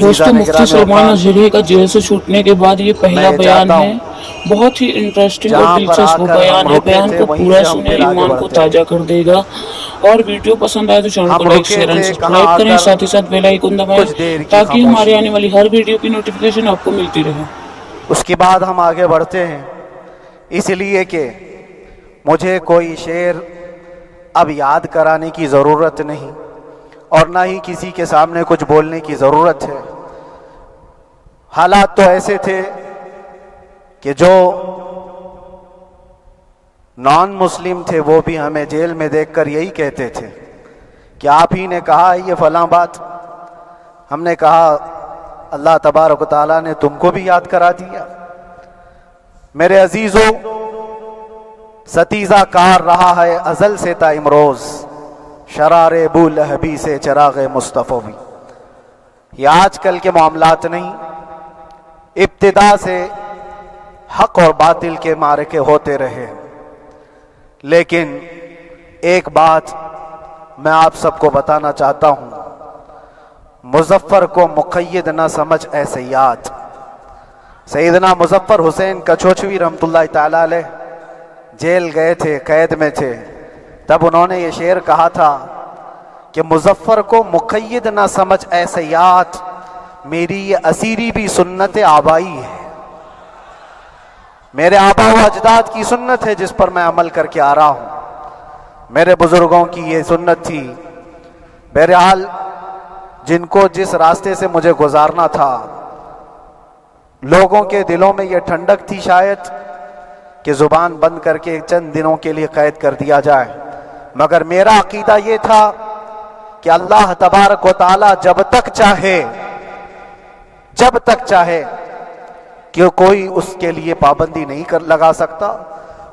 دوستو مفتی سلمان اظہری کا جیل سے چھوٹنے کے بعد یہ پہلا بیان ہے، بہت ہی انٹرسٹنگ اور دلچسپ بیان ہے۔ بیان کو پورا سنیں، ایمان کو تازہ کر دے گا۔ اور ویڈیو پسند آئے تو چینل کو لائک شیئر اور سبسکرائب کریں، ساتھ ہی ساتھ بیل آئیکن دبائیں تاکہ ہمارے آنے والی ہر ویڈیو کی نوٹیفیکیشن آپ کو ملتی رہے۔ اس کے بعد ہم آگے بڑھتے ہیں، اس لیے کہ مجھے کوئی شعر اب یاد کرانے کی ضرورت نہیں اور نہ ہی کسی کے سامنے کچھ بولنے کی ضرورت ہے۔ حالات تو ایسے تھے کہ جو نان مسلم تھے وہ بھی ہمیں جیل میں دیکھ کر یہی کہتے تھے کہ آپ ہی نے کہا یہ فلاں بات۔ ہم نے کہا اللہ تبارک و تعالیٰ نے تم کو بھی یاد کرا دیا۔ میرے عزیزو، ستیزہ کار رہا ہے ازل سے تا امروز، شرار بو لہبی سے چراغ مصطفی بھی۔ یہ آج کل کے معاملات نہیں، ابتدا سے حق اور باطل کے معرکے ہوتے رہے۔ لیکن ایک بات میں آپ سب کو بتانا چاہتا ہوں، مظفر کو مقید نہ سمجھ اے سیاد۔ سیدنا مظفر حسین کچھوچوی رحمت اللہ تعالی علیہ جیل گئے تھے، قید میں تھے، تب انہوں نے یہ شعر کہا تھا کہ مظفر کو مقید نہ سمجھ اے سیاد، میری یہ اسیری بھی سنت آبائی ہے۔ میرے آبا و اجداد کی سنت ہے جس پر میں عمل کر کے آ رہا ہوں، میرے بزرگوں کی یہ سنت تھی۔ بہرحال جن کو جس راستے سے مجھے گزارنا تھا، لوگوں کے دلوں میں یہ ٹھنڈک تھی شاید کہ زبان بند کر کے چند دنوں کے لیے قید کر دیا جائے، مگر میرا عقیدہ یہ تھا کہ اللہ تبارک و تعالی جب تک چاہے کہ کوئی اس کے لیے پابندی نہیں لگا سکتا۔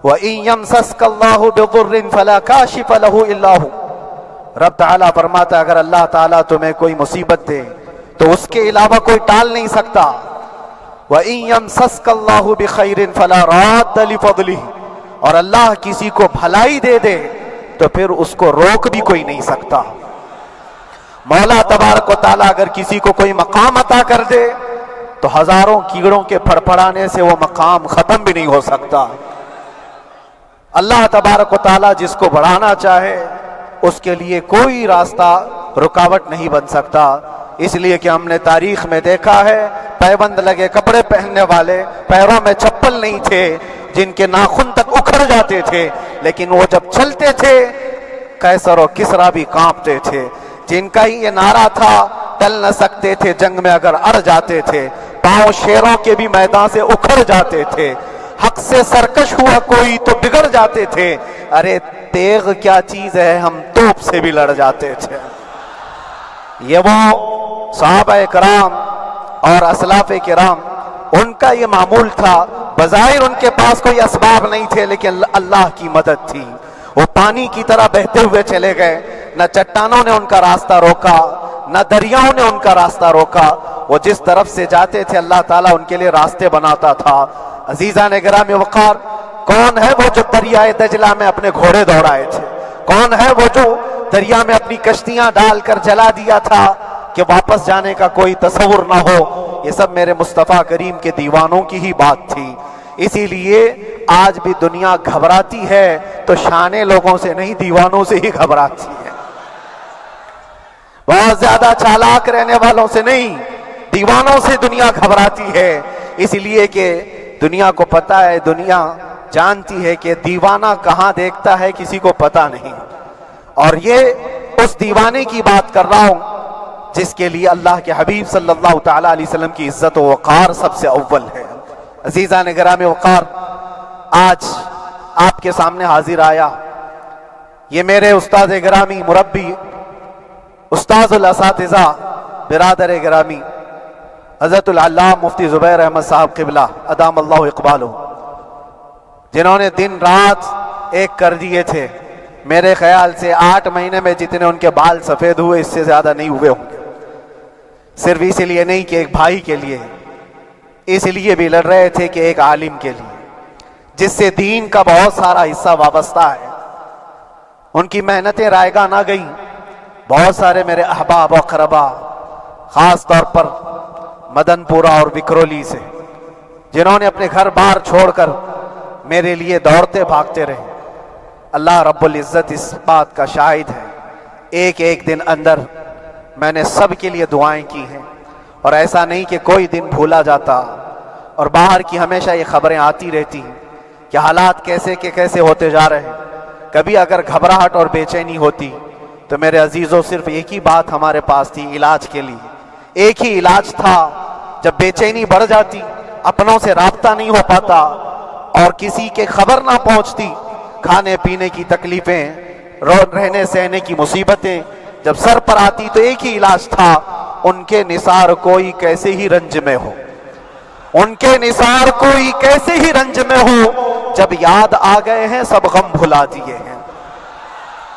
وَإِن يَمْسَسْكَ اللَّهُ بِضُرٍّ فَلَا كَاشِفَ لَهُ إِلَّا هُوَ۔ رب تعالیٰ فرماتا ہے اگر اللہ تعالیٰ تمہیں کوئی مصیبت دے تو اس کے علاوہ کوئی ٹال نہیں سکتا۔ وَإِن يَمْسَسْكَ اللَّهُ بِخَيْرٍ فَلَا رَادَّ لِفَضْلِهِ، اور اللہ کسی کو بھلائی دے دے تو پھر اس کو روک بھی کوئی نہیں سکتا۔ مولا تبارک و تعالیٰ اگر کسی کو کوئی مقام عطا کر دے تو ہزاروں کیڑوں کے پھڑپڑانے سے وہ مقام ختم بھی نہیں ہو سکتا۔ اللہ تبارک و تعالیٰ جس کو بڑھانا چاہے اس کے لیے کوئی راستہ رکاوٹ نہیں بن سکتا۔ اس لیے کہ ہم نے تاریخ میں دیکھا ہے پیبند لگے کپڑے پہننے والے، پیروں میں چپل نہیں تھے، جن کے ناخن تک اکھڑ جاتے تھے، لیکن وہ جب چلتے تھے قیصر و کسریٰ بھی کانپتے تھے، جن کا ہی یہ نعرہ تھا ٹل نہ سکتے تھے جنگ میں اگر اڑ جاتے تھے، پاؤں شیروں کے بھی میدان سے اکھڑ جاتے تھے، حق سے سرکش ہوا کوئی تو بگڑ جاتے تھے، ارے تیغ کیا چیز ہے ہم توپ سے بھی لڑ جاتے تھے۔ یہ وہ صحابہ کرام اور اسلاف کرام، ان کا یہ معمول تھا۔ بظاہر ان کے پاس کوئی اسباب نہیں تھے لیکن اللہ کی مدد تھی، وہ پانی کی طرح بہتے ہوئے چلے گئے، نہ چٹانوں نے ان کا راستہ روکا، نہ دریاؤں نے ان کا راستہ روکا، وہ جس طرف سے جاتے تھے اللہ تعالیٰ ان کے لیے راستے بناتا تھا۔ عزیزان گرامی وقار، کون ہے وہ جو دریائے دجلہ میں اپنے گھوڑے دوڑائے تھے؟ کون ہے وہ جو دریا میں اپنی کشتیاں ڈال کر جلا دیا تھا کہ واپس جانے کا کوئی تصور نہ ہو؟ یہ سب میرے مصطفیٰ کریم کے دیوانوں کی ہی بات تھی۔ اسی لیے آج بھی دنیا گھبراتی ہے تو شانے لوگوں سے نہیں، دیوانوں سے ہی گھبراتی ہے۔ بہت زیادہ چالاک رہنے والوں سے نہیں، دیوانوں سے دنیا گھبراتی ہے۔ اس لیے کہ دنیا کو پتا ہے، دنیا جانتی ہے کہ دیوانہ کہاں دیکھتا ہے کسی کو پتا نہیں۔ اور یہ اس دیوانے کی بات کر رہا ہوں جس کے لیے اللہ کے حبیب صلی اللہ تعالیٰ علیہ وسلم کی عزت و وقار سب سے اول ہے۔ عزیزان گرامی وقار، آج آپ کے سامنے حاضر آیا، یہ میرے استاد گرامی، مربی، استاذ الاساتذہ، برادر گرامی حضرت العلامہ مفتی زبیر احمد صاحب قبلہ ادام اللہ اقبالہ، جنہوں نے دن رات ایک کر دیے تھے۔ میرے خیال سے 8 مہینے میں جتنے ان کے بال سفید ہوئے اس سے زیادہ نہیں ہوئے ہوں گے۔ صرف اس لیے نہیں کہ ایک بھائی کے لیے، اس لیے بھی لڑ رہے تھے کہ ایک عالم کے لیے جس سے دین کا بہت سارا حصہ وابستہ ہے۔ ان کی محنتیں رائگاں نہ گئیں۔ بہت سارے میرے احباب و اقربا، خاص طور پر مدن پورہ اور وکرولی سے، جنہوں نے اپنے گھر بار چھوڑ کر میرے لیے دوڑتے بھاگتے رہے۔ اللہ رب العزت اس بات کا شاہد ہے، ایک ایک دن اندر میں نے سب کے لیے دعائیں کی ہیں، اور ایسا نہیں کہ کوئی دن بھولا جاتا، اور باہر کی ہمیشہ یہ خبریں آتی رہتی ہیں کہ حالات کیسے کے کیسے ہوتے جا رہے ہیں۔ کبھی اگر گھبراہٹ اور بے چینی ہوتی تو میرے عزیزوں صرف ایک ہی بات ہمارے پاس تھی علاج کے لیے، ایک ہی علاج تھا۔ جب بے چینی بڑھ جاتی، اپنوں سے رابطہ نہیں ہو پاتا اور کسی کے خبر نہ پہنچتی، کھانے پینے کی تکلیفیں، رہنے سہنے کی مصیبتیں جب سر پر آتی، تو ایک ہی علاج تھا، ان کے نثار کوئی کیسے ہی رنج میں ہو، ان کے نثار کوئی کیسے ہی رنج میں ہو، جب یاد آ گئے ہیں سب غم بھلا دیے ہیں،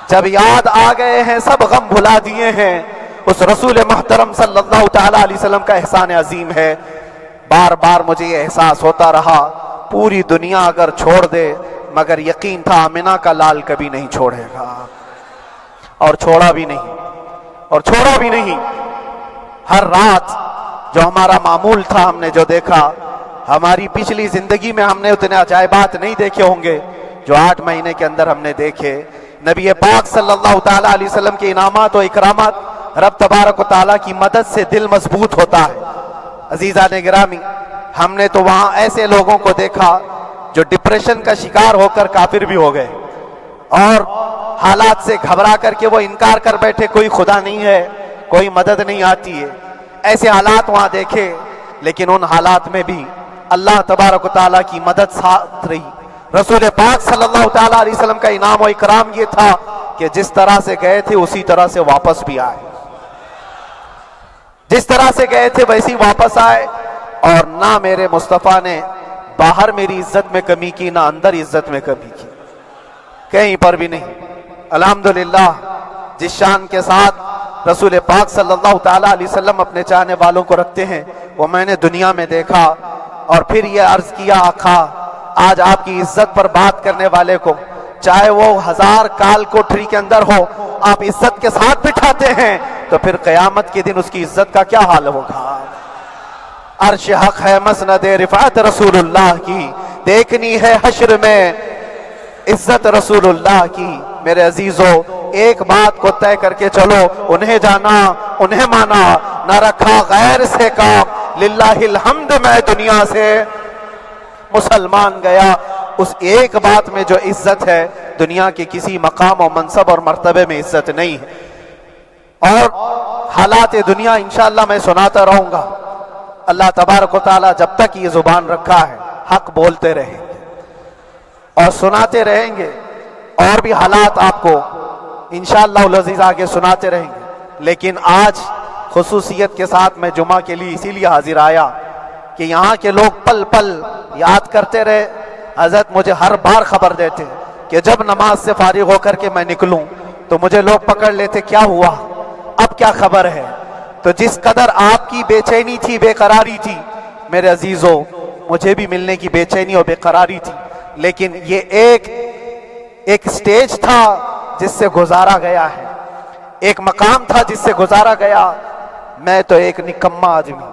جب یاد آ گئے ہیں سب غم بھلا دیے ہیں۔ اس رسول محترم صلی اللہ تعالی علیہ وسلم کا احسان عظیم ہے۔ بار بار مجھے یہ احساس ہوتا رہا، پوری دنیا اگر چھوڑ دے، مگر یقین تھا آمنہ کا لال کبھی نہیں چھوڑے گا، اور چھوڑا بھی نہیں، اور چھوڑا بھی نہیں۔ ہر رات جو ہمارا معمول تھا، ہم نے جو دیکھا، ہماری پچھلی زندگی میں ہم نے اتنے عجائبات نہیں دیکھے ہوں گے جو 8 مہینے کے اندر ہم نے دیکھے۔ نبی پاک صلی اللہ تعالی علیہ وسلم کے انعامات و اکرامات، رب تبارک و تعالیٰ کی مدد سے دل مضبوط ہوتا ہے۔ عزیزان گرامی، ہم نے تو وہاں ایسے لوگوں کو دیکھا جو ڈپریشن کا شکار ہو کر کافر بھی ہو گئے، اور حالات سے گھبرا کر کے وہ انکار کر بیٹھے، کوئی خدا نہیں ہے، کوئی مدد نہیں آتی ہے۔ ایسے حالات وہاں دیکھے، لیکن ان حالات میں بھی اللہ تبارک و تعالیٰ کی مدد ساتھ رہی۔ رسول پاک صلی اللہ تعالیٰ علیہ وسلم کا انعام و اکرام یہ تھا کہ جس طرح سے گئے تھے اسی طرح سے واپس بھی آئے، جس طرح سے گئے تھے ویسی واپس آئے، اور نہ میرے مصطفیٰ نے باہر میری عزت میں کمی کی، نہ اندر عزت میں کمی کی، کہیں پر بھی نہیں۔ الحمدللہ، جس شان کے ساتھ رسول پاک صلی اللہ تعالیٰ علیہ وسلم اپنے چاہنے والوں کو رکھتے ہیں، وہ میں نے دنیا میں دیکھا، اور پھر یہ عرض کیا، آقا آج آپ کی عزت پر بات کرنے والے کو، چاہے وہ 1000 کال کوٹری کے اندر ہو، آپ عزت کے ساتھ بٹھاتے ہیں، تو پھر قیامت کے دن اس کی عزت کا کیا حال ہوگا؟ عرش حق ہے مسند رفعت رسول اللہ کی، دیکھنی ہے حشر میں عزت رسول اللہ کی۔ میرے عزیزو، ایک بات کو طے کر کے چلو، انہیں جانا، انہیں مانا، نہ رکھا غیر سے کام، للہ الحمد میں دنیا سے مسلمان گیا۔ اس ایک بات میں جو عزت ہے، دنیا کے کسی مقام و منصب اور مرتبے میں عزت نہیں ہے۔ اور حالات دنیا انشاءاللہ میں سناتا رہوں گا۔ اللہ تبارک و تعالیٰ جب تک یہ زبان رکھا ہے، حق بولتے رہیں گے اور سناتے رہیں گے، اور بھی حالات آپ کو انشاءاللہ العزیز آگے سناتے رہیں گے۔ لیکن آج خصوصیت کے ساتھ میں جمعہ کے لیے اسی لیے حاضر آیا کہ یہاں کے لوگ پل پل یاد کرتے رہے۔ حضرت مجھے ہر بار خبر دیتے کہ جب نماز سے فارغ ہو کر کے میں نکلوں تو مجھے لوگ پکڑ لیتے، کیا ہوا، اب کیا خبر ہے؟ تو جس قدر آپ کی بے چینی تھی، بے قراری تھی، میرے عزیزو، مجھے بھی ملنے کی بے چینی اور بے قراری تھی، لیکن یہ ایک سٹیج تھا جس سے گزارا گیا ہے، ایک مقام تھا جس سے گزارا گیا۔ میں تو ایک نکما آدمی،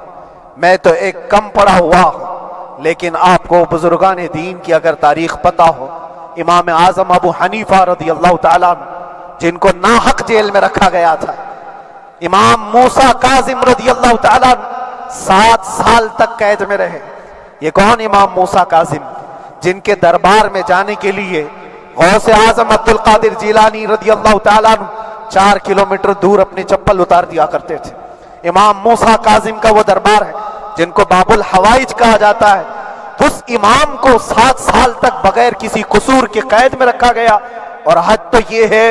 میں تو ایک کم پڑا ہوا ہوں، لیکن آپ کو بزرگان دین کی اگر تاریخ پتہ ہو، امام اعظم ابو حنیفہ رضی اللہ تعالیٰ عنہ، جن کو ناحق جیل میں رکھا گیا تھا، امام موسیٰ کاظم رضی اللہ تعالیٰ عنہ 7 سال تک قید میں رہے۔ یہ کون امام موسیٰ کاظم؟ جن کے دربار میں جانے کے لیے غوث اعظم عبد القادر جیلانی رضی اللہ تعالیٰ عنہ 4 کلومیٹر دور اپنی چپل اتار دیا کرتے تھے۔ امام موسیٰ کاظم کا وہ دربار ہے جن کو باب الحوائج کہا جاتا ہے۔ اس امام کو 7 سال تک بغیر کسی قصور کے قید میں رکھا گیا، اور حد تو یہ ہے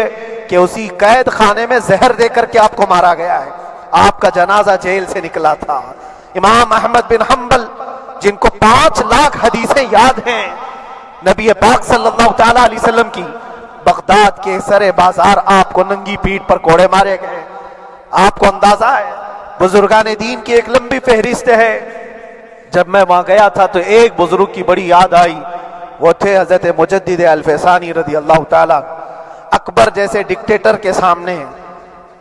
کہ اسی قید خانے میں زہر دے کر کے آپ کو مارا گیا ہے۔ آپ کا جنازہ جیل سے نکلا تھا۔ امام احمد بن حنبل، جن کو 5 لاکھ حدیثیں یاد ہیں نبی پاک صلی اللہ تعالیٰ علیہ وسلم کی، بغداد کے سر بازار آپ کو ننگی پیٹھ پر کوڑے مارے گئے۔ آپ کو اندازہ ہے، بزرگان دین کی ایک لمبی فہرست ہے۔ جب میں وہاں گیا تھا تو ایک بزرگ کی بڑی یاد آئی، وہ تھے حضرت مجدد الفسانی رضی اللہ تعالیٰ۔ اکبر جیسے ڈکٹیٹر کے سامنے،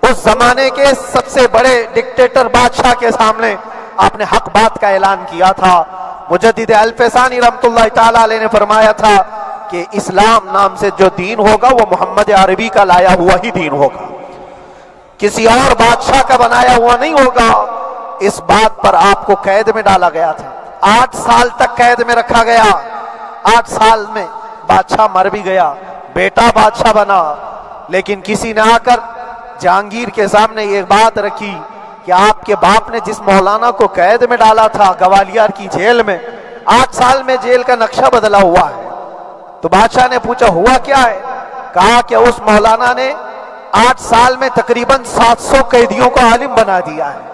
اس زمانے کے سب سے بڑے ڈکٹیٹر بادشاہ کے سامنے آپ نے حق بات کا اعلان کیا تھا۔ مجدد الفسانی رحمۃ اللہ تعالی علیہ نے فرمایا تھا کہ اسلام نام سے جو دین ہوگا وہ محمد عربی کا لایا ہوا ہی دین ہوگا، کسی اور بادشاہ کا بنایا ہوا نہیں ہوگا۔ اس بات پر آپ کو قید میں ڈالا گیا تھا، 8 سال تک قید میں رکھا گیا۔ 8 سال میں بادشاہ مر بھی گیا، بیٹا بادشاہ بنا، لیکن کسی نے آ کر جہانگیر کے سامنے یہ بات رکھی کہ آپ کے باپ نے جس مولانا کو قید میں ڈالا تھا گوالیار کی جیل میں، 8 سال میں جیل کا نقشہ بدلا ہوا ہے۔ تو بادشاہ نے پوچھا ہوا کیا ہے؟ کہا کہ اس مولانا نے 8 سال میں تقریباً 700 قیدیوں کو عالم بنا دیا ہے۔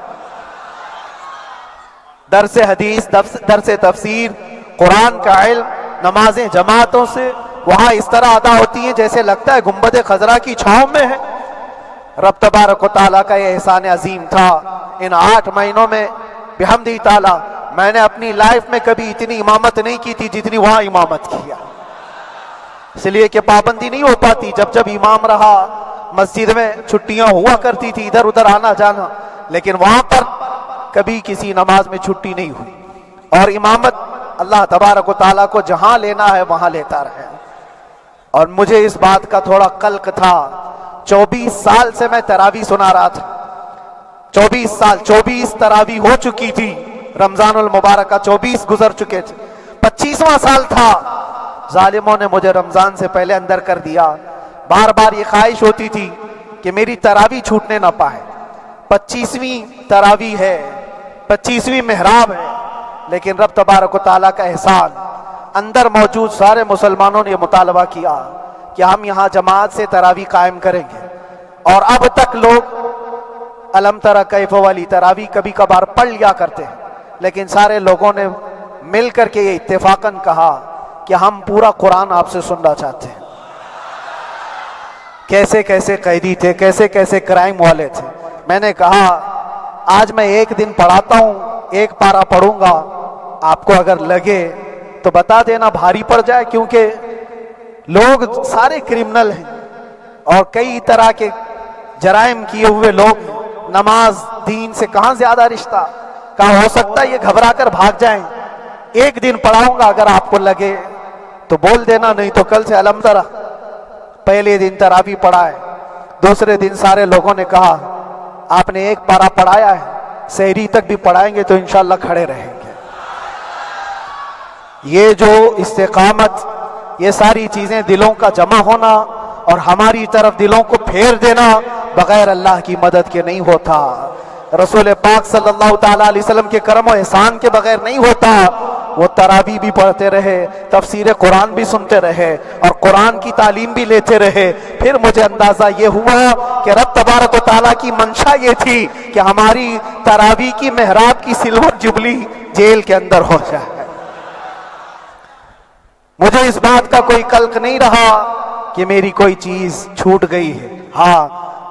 درس حدیث، درس تفسیر، قرآن کا علم، نمازیں جماعتوں سے وہاں اس طرح ادا ہوتی ہیں جیسے لگتا ہے گنبد خضرا کی چھاؤں میں ہے۔ رب تبارک و تعالیٰ کا یہ احسان عظیم تھا۔ ان 8 مہینوں میں بحمدہ تعالیٰ میں نے اپنی لائف میں کبھی اتنی امامت نہیں کی تھی جتنی وہاں امامت کیا، اس لیے کہ پابندی نہیں ہو پاتی۔ جب جب امام رہا مسجد میں چھٹیاں ہوا کرتی تھی، ادھر ادھر آنا جانا، لیکن وہاں پر کبھی کسی نماز میں چھٹی نہیں ہوئی۔ اور امامت اللہ تبارک و تعالیٰ کو جہاں لینا ہے وہاں لیتا رہے۔ اور مجھے اس بات کا تھوڑا قلق تھا، 24 سال سے میں تراویح سنا رہا تھا، 24 تراویح ہو چکی تھی، رمضان المبارک کا 24 گزر چکے تھے، 25واں سال تھا، ظالموں نے مجھے رمضان سے پہلے اندر کر دیا۔ بار بار یہ خواہش ہوتی تھی کہ میری تراویح چھوٹنے نہ پائے، 25ویں تراویح ہے، 25ویں محراب ہے، لیکن رب تبارک و تعالیٰ کا احسان، اندر موجود سارے مسلمانوں نے یہ مطالبہ کیا کہ ہم یہاں جماعت سے تراویح قائم کریں گے۔ اور اب تک لوگ الم تری کیف والی تراویح کبھی کبھار پڑھ لیا کرتے ہیں، لیکن سارے لوگوں نے مل کر کے یہ اتفاقاً کہا کہ ہم پورا قرآن آپ سے سننا چاہتے ہیں۔ کیسے کیسے قیدی تھے، کیسے کیسے کرائم والے تھے۔ میں نے کہا آج میں ایک دن پڑھاتا ہوں، ایک پارہ پڑھوں گا، آپ کو اگر لگے تو بتا دینا، بھاری پڑ جائے، کیونکہ لوگ سارے کرمنل ہیں اور کئی طرح کے جرائم کیے ہوئے لوگ ہیں۔ نماز دین سے کہاں زیادہ رشتہ، کہاں ہو سکتا ہے یہ گھبرا کر بھاگ جائیں۔ ایک دن پڑھاؤں گا، اگر آپ کو لگے تو بول دینا، نہیں تو کل سے الم تری۔ پہلے دن تراویح پڑھائے، دوسرے دن سارے لوگوں نے کہا آپ نے ایک پارہ پڑھایا ہے، سحری تک بھی پڑھائیں گے تو انشاءاللہ کھڑے رہیں گے۔ یہ جو استقامت، یہ ساری چیزیں دلوں کا جمع ہونا اور ہماری طرف دلوں کو پھیر دینا بغیر اللہ کی مدد کے نہیں ہوتا، رسول پاک صلی اللہ تعالیٰ علیہ وسلم کے کرم و احسان کے بغیر نہیں ہوتا۔ وہ تراویح بھی پڑھتے رہے، تفسیر قرآن بھی سنتے رہے اور قرآن کی تعلیم بھی لیتے رہے۔ پھر مجھے اندازہ یہ ہوا کہ رب تبارک و تعالیٰ کی منشا یہ تھی کہ ہماری تراویح کی محراب کی سلور جبلی جیل کے اندر ہو جائے۔ مجھے اس بات کا کوئی قلق نہیں رہا کہ میری کوئی چیز چھوٹ گئی ہے۔ ہاں،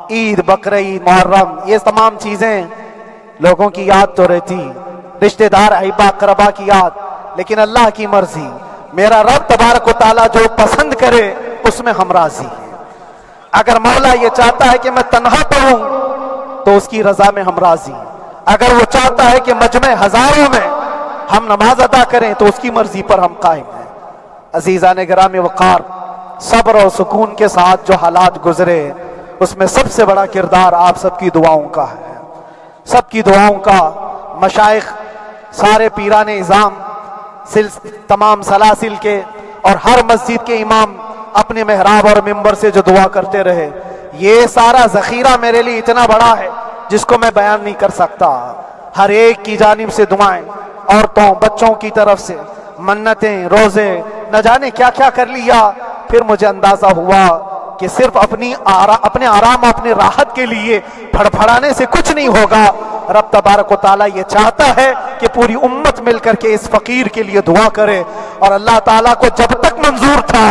عید، بقرعید، محرم، یہ تمام چیزیں لوگوں کی یاد تو رہتی، رشتہ دار، احبا، اقربا کی یاد، لیکن اللہ کی مرضی، میرا رب تبارک و تعالیٰ جو پسند کرے اس میں ہم راضی ہیں۔ اگر مولا یہ چاہتا ہے کہ میں تنہا پڑھوں تو اس کی رضا میں ہم راضی ہیں، اگر وہ چاہتا ہے کہ مجمع ہزاروں میں ہم نماز ادا کریں تو اس کی مرضی پر ہم قائم ہیں۔ عزیزان گرامی وقار، صبر و سکون کے ساتھ جو حالات گزرے اس میں سب سے بڑا کردار آپ سب کی دعاؤں کا ہے، سب کی دعاؤں کا۔ مشائخ، سارے پیران اعظام، تمام سلاسل کے اور ہر مسجد کے امام اپنے محراب اور منبر سے جو دعا کرتے رہے، یہ سارا ذخیرہ میرے لیے اتنا بڑا ہے جس کو میں بیان نہیں کر سکتا۔ ہر ایک کی جانب سے دعائیں، عورتوں، بچوں کی طرف سے منتیں، روزے، نہ جانے کیا کیا کر لیا۔ پھر مجھے اندازہ ہوا کہ صرف اپنے آرام، اپنے راحت کے لیے پھڑپھڑانے سے کچھ نہیں ہوگا۔ رب تبارک و تعالیٰ یہ چاہتا ہے کہ پوری امت مل کر کے اس فقیر کے لیے دعا کرے، اور اللہ تعالیٰ کو جب تک منظور تھا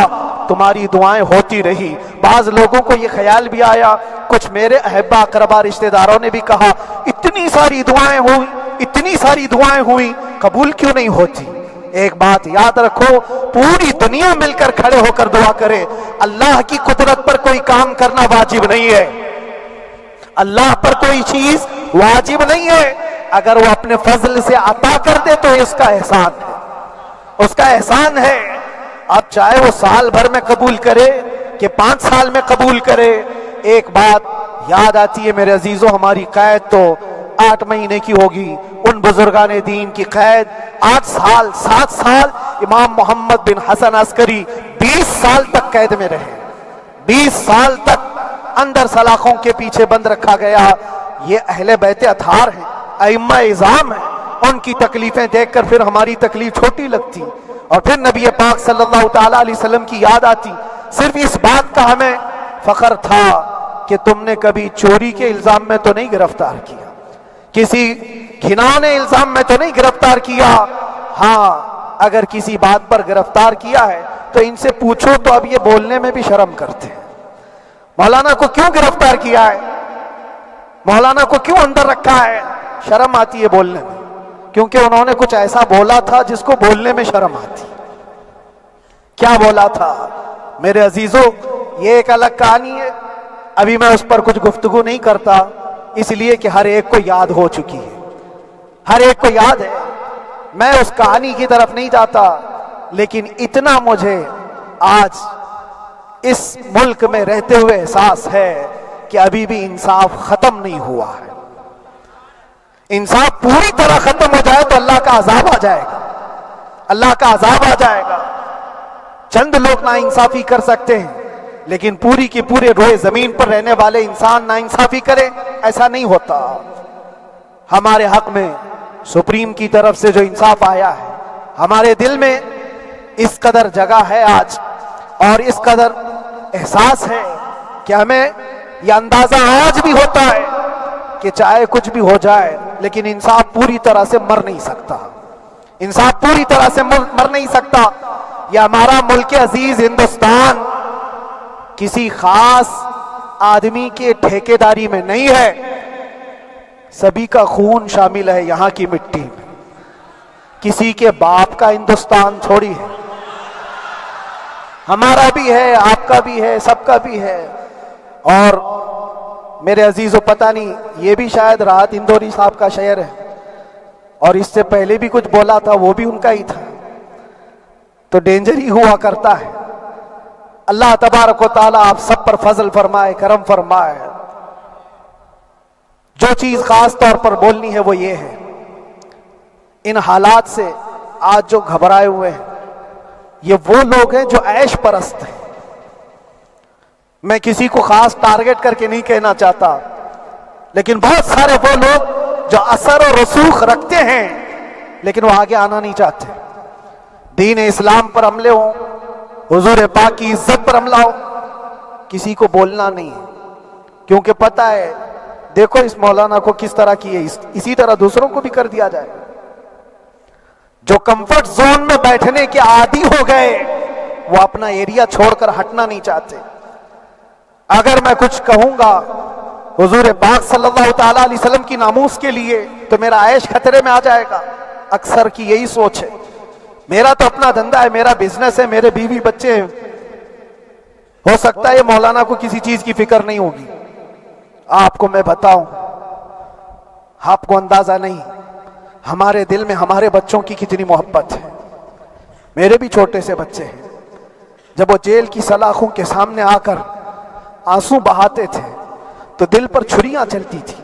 تمہاری دعائیں ہوتی رہی۔ بعض لوگوں کو یہ خیال بھی آیا، کچھ میرے احبا اقربا رشتہ داروں نے بھی کہا اتنی ساری دعائیں ہوئی، اتنی ساری دعائیں ہوئی، قبول کیوں نہیں ہوتی؟ ایک بات یاد رکھو، پوری دنیا مل کر کھڑے ہو کر دعا کرے، اللہ کی قدرت پر کوئی کام کرنا واجب نہیں ہے، اللہ پر کوئی چیز واجب نہیں ہے۔ اگر وہ اپنے فضل سے عطا کر دے تو اس کا احسان ہے، اس کا احسان ہے۔ اب چاہے وہ سال بھر میں قبول کرے کہ 5 سال میں قبول کرے، ایک بات یاد آتی ہے میرے عزیزوں، ہماری قید تو 8 مہینے کی ہوگی، ان بزرگان دین کی قید 8 سال 7 سال۔ امام محمد بن حسن عسکری 20 سال تک قید میں رہے، 20 سال تک اندر سلاخوں کے پیچھے بند رکھا گیا۔ یہ اہل بیت اطہار ہیں، ائمہ اعظام ہیں، ان کی تکلیفیں دیکھ کر پھر ہماری تکلیف چھوٹی لگتی، اور پھر نبی پاک صلی اللہ تعالی علیہ وسلم کی یاد آتی۔ صرف اس بات کا ہمیں فخر تھا کہ تم نے کبھی چوری کے الزام میں تو نہیں گرفتار کیا، کسی گھناؤنے الزام میں تو نہیں گرفتار کیا۔ ہاں اگر کسی بات پر گرفتار کیا ہے تو ان سے پوچھو تو اب یہ بولنے میں بھی شرم کرتے ہیں۔ مولانا کو کیوں گرفتار کیا ہے، مولانا کو کیوں اندر رکھا ہے، شرم آتی ہے بولنے میں، کیونکہ انہوں نے کچھ ایسا بولا تھا جس کو بولنے میں شرم آتی۔ کیا بولا تھا میرے عزیزوں، یہ ایک الگ کہانی ہے، ابھی میں اس پر کچھ گفتگو نہیں کرتا، اس لیے کہ ہر ایک کو یاد ہو چکی ہے، ہر ایک کو یاد ہے، میں اس کہانی کی طرف نہیں جاتا، لیکن اتنا مجھے آج اس ملک میں رہتے ہوئے احساس ہے کہ ابھی بھی انصاف ختم نہیں ہوا ہے۔ انصاف پوری طرح ختم ہو جائے تو اللہ کا عذاب آ جائے گا، اللہ کا عذاب آ جائے گا۔ چند لوگ نا انصافی کر سکتے ہیں، لیکن پوری کی پورے روئے زمین پر رہنے والے انسان نا انصافی کرے، ایسا نہیں ہوتا۔ ہمارے حق میں سپریم کی طرف سے جو انصاف آیا ہے، ہمارے دل میں اس قدر جگہ ہے آج، اور اس قدر احساس ہے کہ ہمیں یہ اندازہ آج بھی ہوتا ہے کہ چاہے کچھ بھی ہو جائے لیکن انصاف پوری طرح سے مر نہیں سکتا، انصاف پوری طرح سے مر نہیں سکتا۔ یہ ہمارا ملک عزیز ہندوستان کسی خاص آدمی کے ٹھیکیداری میں نہیں ہے، سبھی کا خون شامل ہے یہاں کی مٹی میں، کسی کے باپ کا ہندوستان تھوڑی ہے، ہمارا بھی ہے، آپ کا بھی ہے، سب کا بھی ہے۔ اور میرے عزیزو پتہ نہیں، یہ بھی شاید راحت اندوری صاحب کا شعر ہے، اور اس سے پہلے بھی کچھ بولا تھا، وہ بھی ان کا ہی تھا، تو ڈینجر ہی ہوا کرتا ہے۔ اللہ تبارک و تعالیٰ آپ سب پر فضل فرمائے، کرم فرمائے۔ جو چیز خاص طور پر بولنی ہے وہ یہ ہے، ان حالات سے آج جو گھبرائے ہوئے ہیں یہ وہ لوگ ہیں جو عیش پرست ہیں۔ میں کسی کو خاص ٹارگٹ کر کے نہیں کہنا چاہتا، لیکن بہت سارے وہ لوگ جو اثر و رسوخ رکھتے ہیں لیکن وہ آگے آنا نہیں چاہتے۔ دین اسلام پر حملے ہوں، حضور پاک کی عزت پر حملہ ہو، کسی کو بولنا نہیں ہے، کیونکہ پتہ ہے دیکھو اس مولانا کو کس طرح کی ہے، اسی طرح دوسروں کو بھی کر دیا جائے۔ جو کمفرٹ زون میں بیٹھنے کے عادی ہو گئے وہ اپنا ایریا چھوڑ کر ہٹنا نہیں چاہتے۔ اگر میں کچھ کہوں گا حضور پاک صلی اللہ تعالیٰ علیہ وسلم کی ناموس کے لیے تو میرا عیش خطرے میں آ جائے گا۔ اکثر کی یہی سوچ ہے، میرا تو اپنا دھندا ہے، میرا بزنس ہے، میرے بیوی بچے ہیں، ہو سکتا ہے مولانا کو کسی چیز کی فکر نہیں ہوگی۔ آپ کو میں بتاؤں، آپ کو اندازہ نہیں ہمارے دل میں ہمارے بچوں کی کتنی محبت ہے۔ میرے بھی چھوٹے سے بچے ہیں، جب وہ جیل کی سلاخوں کے سامنے آ کر آنسو بہاتے تھے تو دل پر چھریاں چلتی تھی۔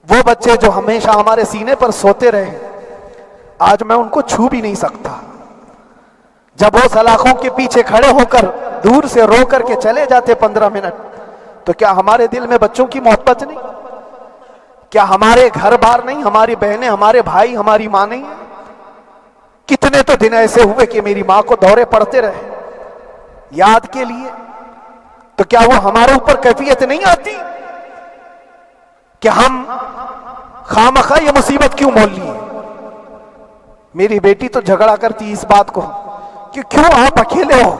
وہ بچے جو ہمیشہ ہمارے سینے پر سوتے رہے، آج میں ان کو چھو بھی نہیں سکتا۔ جب وہ سلاخوں کے پیچھے کھڑے ہو کر دور سے رو کر کے چلے جاتے 15 منٹ، تو کیا ہمارے دل میں بچوں کی محبت نہیں؟ کیا ہمارے گھر بار نہیں، ہماری بہنیں، ہمارے بھائی، ہماری ماں نہیں؟ کتنے تو دن ایسے ہوئے کہ میری ماں کو دورے پڑتے رہے یاد کے لیے، تو کیا وہ ہمارے اوپر کیفیت نہیں آتی کہ ہم خامخواہ یہ مصیبت کیوں مول لی ہے؟ میری بیٹی تو جھگڑا کرتی اس بات کو کہ کیوں آپ اکیلے ہو،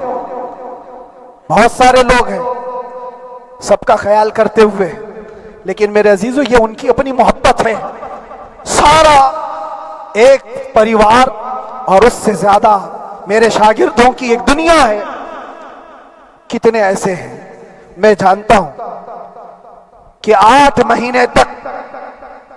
بہت سارے لوگ ہیں سب کا خیال کرتے ہوئے، لیکن میرے عزیزو یہ ان کی اپنی محبت ہے، سارا ایک پریوار، اور اس سے زیادہ میرے شاگردوں کی ایک دنیا ہے۔ کتنے ایسے ہیں میں جانتا ہوں کہ 8 مہینے تک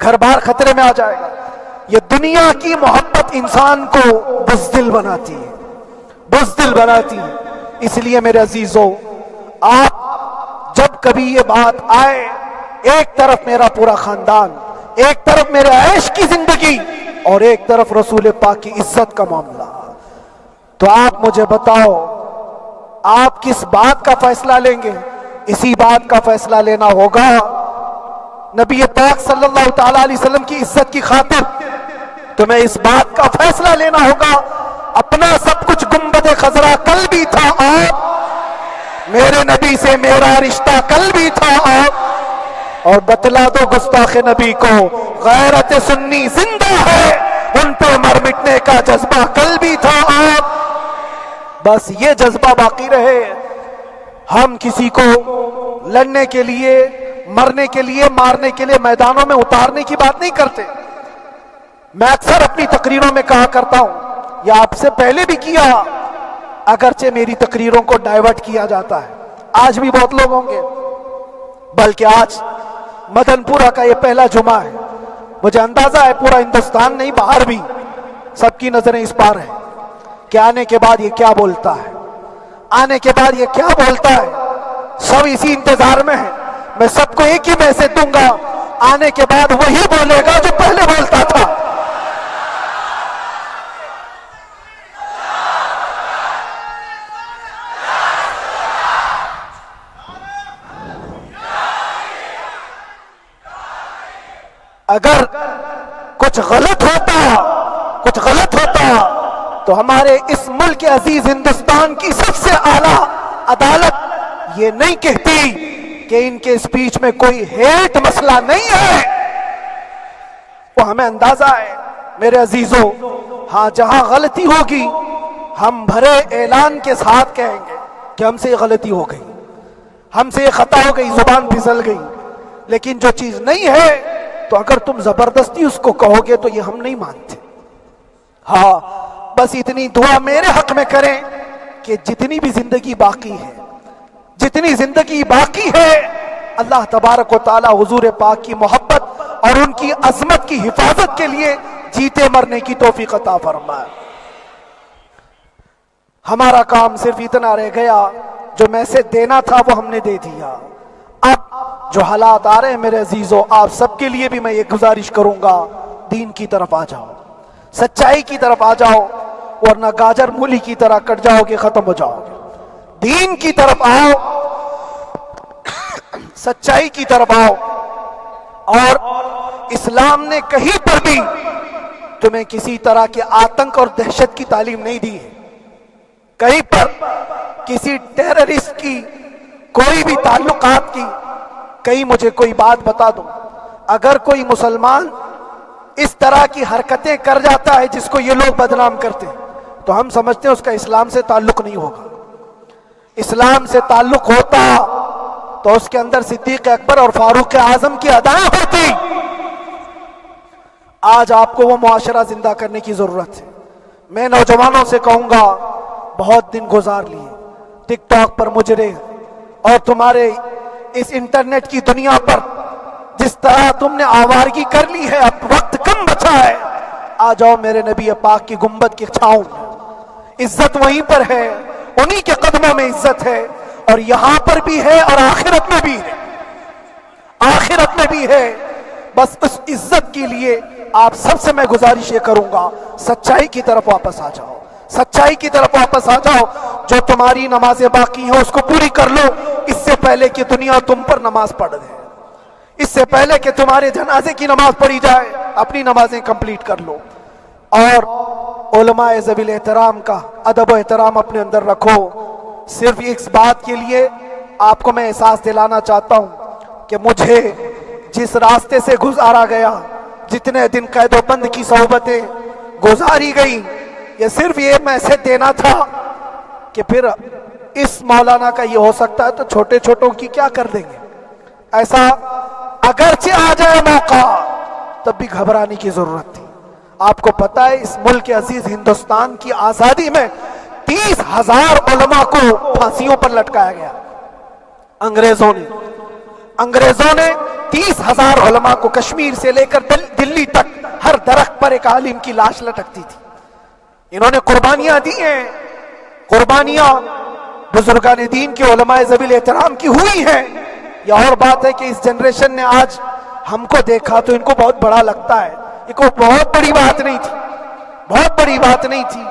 گھر بار خطرے میں آ جائے گا۔ یہ دنیا کی محبت انسان کو بزدل بناتی ہے، بزدل بناتی ہے۔ اس لیے میرے عزیزوں، آپ جب کبھی یہ بات آئے، ایک طرف میرا پورا خاندان، ایک طرف میرے عیش کی زندگی اور ایک طرف رسول پاک کی عزت کا معاملہ، تو آپ مجھے بتاؤ آپ کس بات کا فیصلہ لیں گے؟ اسی بات کا فیصلہ لینا ہوگا نبی پاک صلی اللہ تعالی علیہ وسلم کی عزت کی خاطر تمہیں اس بات کا فیصلہ لینا ہوگا۔ اپنا سب کچھ گنبد خضرا کل بھی تھا آپ، میرے نبی سے میرا رشتہ کل بھی تھا آپ، اور بتلا دو گستاخ نبی کو غیرت سنی زندہ ہے، ان پہ مر مٹنے کا جذبہ کل بھی تھا آپ۔ بس یہ جذبہ باقی رہے۔ ہم کسی کو لڑنے کے لیے، مرنے کے لیے، مارنے کے لیے میدانوں میں اتارنے کی بات نہیں کرتے۔ میں اکثر اپنی تقریروں میں کہا کرتا ہوں، یا آپ سے پہلے بھی کیا، اگرچہ میری تقریروں کو ڈائیورٹ کیا جاتا ہے، آج بھی بہت لوگ ہوں گے، بلکہ آج مدن پورہ کا یہ پہلا جمعہ ہے، مجھے اندازہ ہے پورا ہندوستان نہیں باہر بھی سب کی نظریں اس پار ہیں کہ آنے کے بعد یہ کیا بولتا ہے، آنے کے بعد یہ کیا بولتا ہے۔ سب اسی انتظار میں ہیں۔ میں سب کو ایک ہی میسج دوں گا، آنے کے بعد وہی بولے گا جو پہلے بولتا تھا۔ اگر کچھ غلط ہوتا تو ہمارے اس ملک عزیز ہندوستان کی سب سے اعلیٰ عدالت یہ نہیں کہتی کہ ان کے سپیچ میں کوئی ہیٹ مسئلہ نہیں ہے۔ وہ ہمیں اندازہ ہے میرے عزیزوں، ہاں جہاں غلطی ہوگی ہم بھرے اعلان کے ساتھ کہیں گے کہ ہم سے یہ غلطی ہو گئی، ہم سے یہ خطا ہو گئی، زبان پھسل گئی۔ لیکن جو چیز نہیں ہے تو اگر تم زبردستی اس کو کہو گے تو یہ ہم نہیں مانتے۔ ہاں بس اتنی دعا میرے حق میں کریں کہ جتنی بھی زندگی باقی ہے اللہ تبارک و تعالی حضور پاک کی محبت اور ان کی عظمت کی حفاظت کے لیے جیتے مرنے کی توفیق عطا فرمائے۔ ہمارا کام صرف اتنا رہ گیا، جو میسج دینا تھا وہ ہم نے دے دیا۔ اب جو حالات آ رہے ہیں میرے عزیزوں، آپ سب کے لیے بھی میں یہ گزارش کروں گا، دین کی طرف آ جاؤ، سچائی کی طرف آ جاؤ، ورنہ گاجر مولی کی طرح کٹ جاؤ گے، ختم ہو جاؤ گے۔ دین کی طرف آؤ، سچائی کی طرف آؤ، اور اسلام نے کہیں پر بھی تمہیں کسی طرح کے آتنک اور دہشت کی تعلیم نہیں دی ہے۔ کہیں پر کسی ٹیررسٹ کی کوئی بھی تعلقات کی کہیں مجھے کوئی بات بتا دو۔ اگر کوئی مسلمان اس طرح کی حرکتیں کر جاتا ہے جس کو یہ لوگ بدنام کرتے ہیں تو ہم سمجھتے ہیں اس کا اسلام سے تعلق نہیں ہوگا۔ اسلام سے تعلق ہوتا تو اس کے اندر صدیق اکبر اور فاروق اعظم کی ادائیں ہوتی۔ آج آپ کو وہ معاشرہ زندہ کرنے کی ضرورت ہے۔ میں نوجوانوں سے کہوں گا، بہت دن گزار لیے ٹک ٹاک پر مجرے، اور تمہارے اس انٹرنیٹ کی دنیا پر جس طرح تم نے آوارگی کر لی ہے، اب وقت کم بچا ہے۔ آ جاؤ میرے نبی پاک کی گنبد کی چھاؤں میں، عزت وہیں پر ہے، انہی کے قدموں میں عزت ہے، اور یہاں پر بھی ہے اور آخرت میں بھی ہے، آخرت میں بھی ہے۔ بس اس عزت کے لیے آپ سب سے میں گزارش یہ کروں گا، سچائی کی طرف واپس آ جاؤ، سچائی کی طرف واپس آ جاؤ۔ جو تمہاری نمازیں باقی ہیں اس کو پوری کر لو، اس سے پہلے کہ دنیا تم پر نماز پڑھ دے، اس سے پہلے کہ تمہارے جنازے کی نماز پڑھی جائے، اپنی نمازیں کمپلیٹ کر لو۔ اور علماء ذوی الاحترام کا ادب و احترام اپنے اندر رکھو۔ صرف اس بات کے لیے آپ کو میں احساس دلانا چاہتا ہوں کہ مجھے جس راستے سے گزارا گیا، جتنے دن قید و بند کی صحبتیں گزاری گئی، یہ صرف یہ میسج دینا تھا کہ پھر اس مولانا کا یہ ہو سکتا ہے تو چھوٹے چھوٹوں کی کیا کر دیں گے۔ ایسا اگرچہ آ جائے موقع تب بھی گھبرانے کی ضرورت تھی۔ آپ کو پتہ ہے اس ملک عزیز ہندوستان کی آزادی میں 30,000 علماء کو پھانسیوں پر لٹکایا گیا انگریزوں نے۔ انگریزوں نے 30,000 علماء کو کشمیر سے لے کر دلی تک ہر درخت پر ایک عالم کی لاش لٹکتی تھی. انہوں نے قربانیاں دی ہیں، قربانیاں بزرگان دین کے علماء ذوی احترام کی ہوئی ہیں. یہ اور بات ہے کہ اس جنریشن نے آج ہم کو دیکھا تو ان کو بہت بڑا لگتا ہے. یہ کوئی بہت بڑی بات نہیں تھی، بہت بڑی بات نہیں تھی.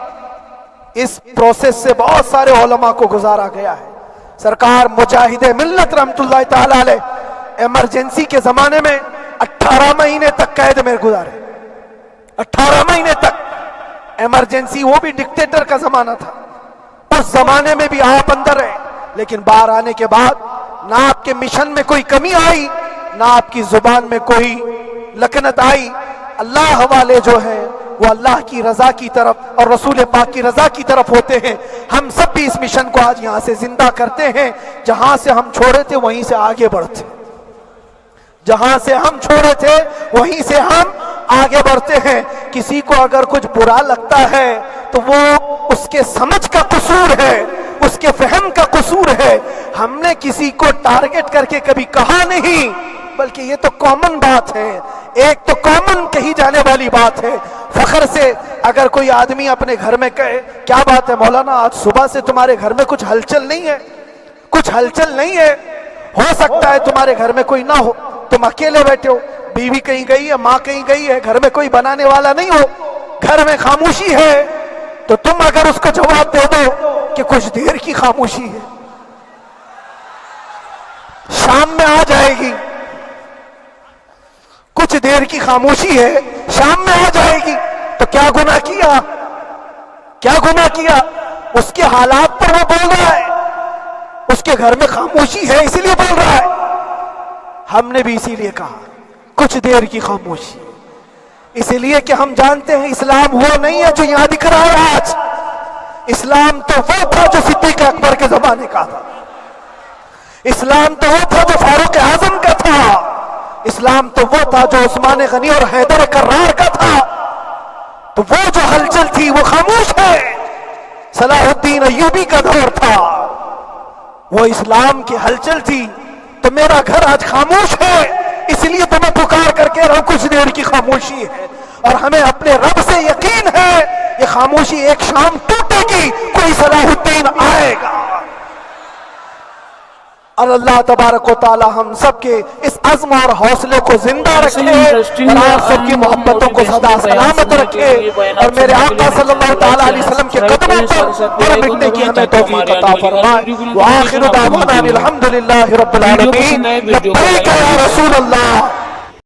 اس پروسیس سے بہت سارے علماء کو گزارا گیا ہے. سرکار مجاہد ملت رحمت اللہ تعالی علیہ ایمرجنسی کے زمانے میں 18 مہینے تک قید میں گزارے. 18 مہینے تک ایمرجنسی، وہ بھی ڈکٹیٹر کا زمانہ تھا. اس زمانے میں بھی آپ اندر رہے، لیکن باہر آنے کے بعد نہ آپ کے مشن میں کوئی کمی آئی، نہ آپ کی زبان میں کوئی لکنت آئی. اللہ حوالے جو ہے وہ اللہ کی رضا کی طرف اور رسول پاک کی رضا کی طرف ہوتے ہیں. ہم سب بھی اس مشن کو آج یہاں سے زندہ کرتے ہیں. جہاں سے ہم چھوڑے تھے وہیں سے آگے بڑھتے، جہاں سے ہم چھوڑے تھے وہیں سے ہم آگے بڑھتے ہیں. کسی کو اگر کچھ برا لگتا ہے تو وہ اس کے سمجھ کا قصور ہے، اس کے فہم کا قصور ہے. ہم نے کسی کو ٹارگٹ کر کے کبھی کہا نہیں، بلکہ یہ تو کامن بات ہے، ایک تو کامن کہی جانے والی بات ہے. فخر سے اگر کوئی آدمی اپنے گھر میں کہے کیا بات ہے مولانا آج صبح سے تمہارے گھر میں کچھ ہلچل نہیں ہے، کچھ ہلچل نہیں ہے. ہو سکتا ہے تمہارے گھر میں کوئی نہ ہو، تم اکیلے بیٹھے ہو، بیوی کہیں گئی ہے، ماں کہیں گئی ہے، گھر میں کوئی بنانے والا نہیں ہو، گھر میں خاموشی ہے، تو تم اگر اس کو جواب دے دو کہ کچھ دیر کی خاموشی ہے، شام میں آ جائے گی، کچھ دیر کی خاموشی ہے، شام میں آ جائے گی، تو کیا گناہ کیا؟ کیا گناہ کیا؟ اس کے حالات پر وہ بول رہا ہے، اس کے گھر میں خاموشی ہے اسی لیے بول رہا ہے. ہم نے بھی اسی لیے کہا کچھ دیر کی خاموشی، اسی لیے کہ ہم جانتے ہیں اسلام وہ نہیں ہے جو یہاں دکھ رہا ہے آج. اسلام تو وہ تھا جو صدیق اکبر کے زمانے کا تھا، اسلام تو وہ تھا جو فاروق اعظم کا تھا، اسلام تو وہ تھا جو عثمان غنی اور حیدر کرار کا تھا. تو وہ جو ہلچل تھی وہ خاموش ہے. صلاح الدین ایوبی کا دور تھا، وہ اسلام کی ہلچل تھی. تو میرا گھر آج خاموش ہے، اس لیے تو میں پکار کر کے رہا ہوں کچھ دیر کی خاموشی ہے. اور ہمیں اپنے رب سے یقین ہے یہ خاموشی ایک شام ٹوٹے گی، کوئی صلاح الدین آئے گا. اور اللہ تبارک و تعالی ہم سب کے اس عزم اور حوصلے کو زندہ رکھے اور آپ سب کی محبتوں کو سدا سلامت رکھے اور میرے آقا صلی اللہ تعالی علیہ وسلم کے قدموں پر مٹنے کی ہمیں توفیق عطا فرمائے. وآخر دعوانا الحمدللہ رب العالمین. لبیک یا رسول اللہ.